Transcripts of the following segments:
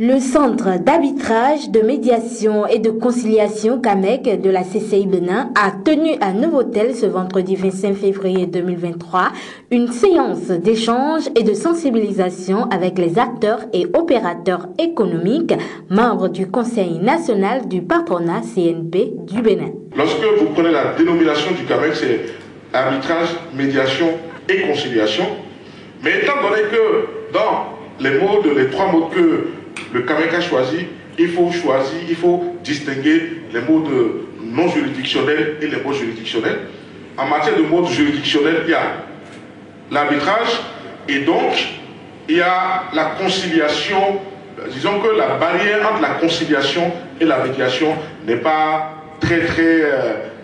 Le centre d'arbitrage, de médiation et de conciliation CAMEC de la CCI Bénin a tenu à Novotel ce vendredi 25 février 2023 une séance d'échange et de sensibilisation avec les acteurs et opérateurs économiques, membres du Conseil national du patronat CNP du Bénin. Lorsque vous prenez la dénomination du CAMEC, c'est arbitrage, médiation et conciliation. Mais étant donné que dans les trois mots que le CAMEC a choisi, il faut distinguer les mots de non juridictionnels et les mots juridictionnels. En matière de mots juridictionnels, il y a l'arbitrage et donc il y a la conciliation. Disons que la barrière entre la conciliation et la médiation n'est pas très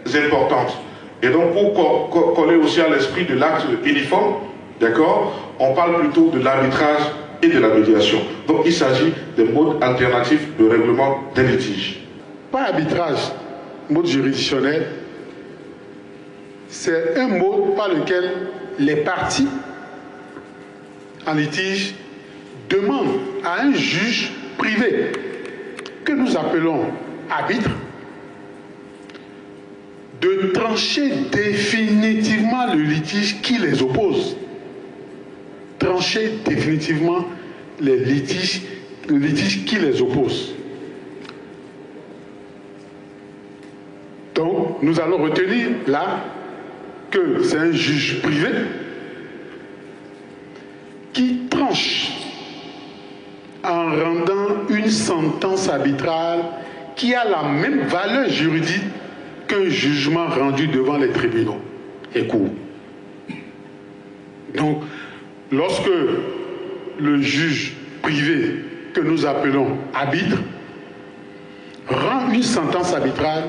importante. Et donc pour coller aussi à l'esprit de l'acte uniforme, d'accord, on parle plutôt de l'arbitrage et de la médiation. Donc il s'agit des modes alternatifs de règlement des litiges. Par arbitrage, mode juridictionnel, c'est un mode par lequel les parties en litige demandent à un juge privé, que nous appelons arbitre, de trancher définitivement le litige qui les oppose. Trancher définitivement le litige qui les oppose. Donc, nous allons retenir là que c'est un juge privé qui tranche en rendant une sentence arbitrale qui a la même valeur juridique qu'un jugement rendu devant les tribunaux et cours. Donc, lorsque le juge privé, que nous appelons arbitre, rend une sentence arbitrale,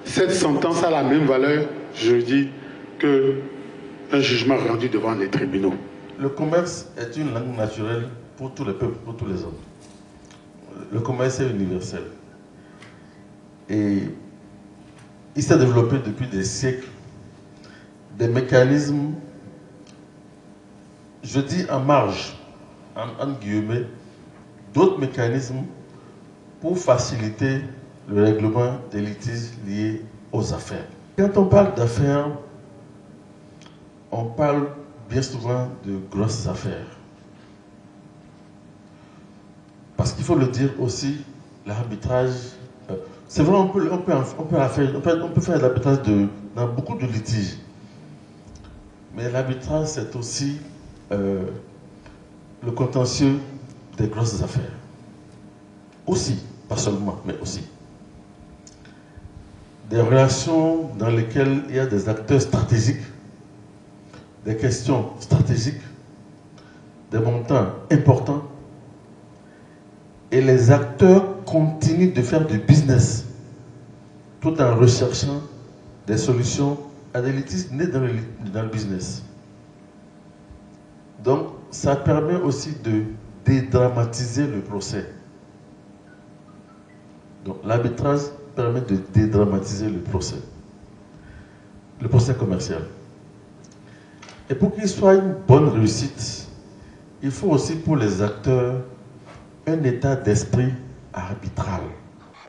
cette sentence a la même valeur juridique qu'un jugement rendu devant les tribunaux. Le commerce est une langue naturelle pour tous les peuples, pour tous les hommes. Le commerce est universel. Et il s'est développé depuis des siècles des mécanismes, je dis en marge, en guillemets, d'autres mécanismes pour faciliter le règlement des litiges liés aux affaires. Quand on parle d'affaires, on parle bien souvent de grosses affaires. Parce qu'il faut le dire aussi, l'arbitrage, c'est vrai, on peut faire l'arbitrage dans beaucoup de litiges. Mais l'arbitrage, c'est aussi le contentieux des grosses affaires. Aussi, pas seulement, mais aussi. Des relations dans lesquelles il y a des acteurs stratégiques, des questions stratégiques, des montants importants, et les acteurs continuent de faire du business tout en recherchant des solutions à des litiges nés dans le business. Donc, ça permet aussi de dédramatiser le procès. Donc, l'arbitrage permet de dédramatiser le procès commercial. Et pour qu'il soit une bonne réussite, il faut aussi pour les acteurs un état d'esprit arbitral.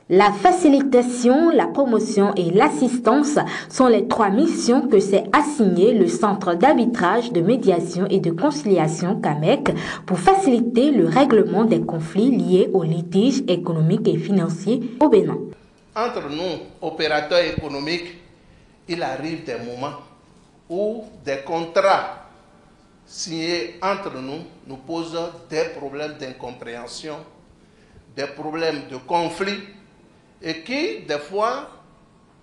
La facilitation, la promotion et l'assistance sont les trois missions que s'est assigné le Centre d'arbitrage, de médiation et de conciliation CAMEC pour faciliter le règlement des conflits liés aux litiges économiques et financiers au Bénin. Entre nous, opérateurs économiques, il arrive des moments où des contrats signés entre nous nous posent des problèmes d'incompréhension, des problèmes de conflit, et qui, des fois,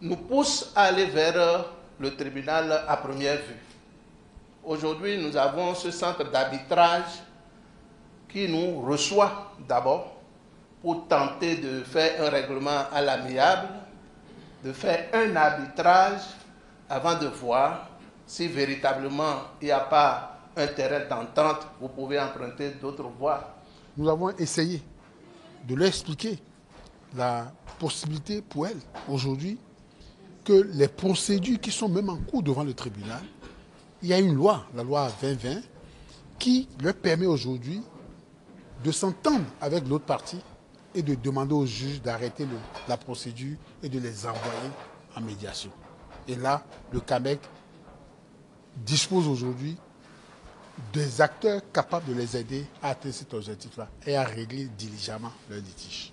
nous poussent à aller vers le tribunal à première vue. Aujourd'hui, nous avons ce centre d'arbitrage qui nous reçoit d'abord pour tenter de faire un règlement à l'amiable, de faire un arbitrage avant de voir si véritablement il n'y a pas un terrain d'entente, vous pouvez emprunter d'autres voies. Nous avons essayé de leur expliquer la possibilité pour elles, aujourd'hui, que les procédures qui sont même en cours devant le tribunal, il y a une loi, la loi 2020, qui leur permet aujourd'hui de s'entendre avec l'autre partie et de demander au juge d'arrêter la procédure et de les envoyer en médiation. Et là, le CAMEC dispose aujourd'hui des acteurs capables de les aider à atteindre cet objectif-là et à régler diligemment leur litige.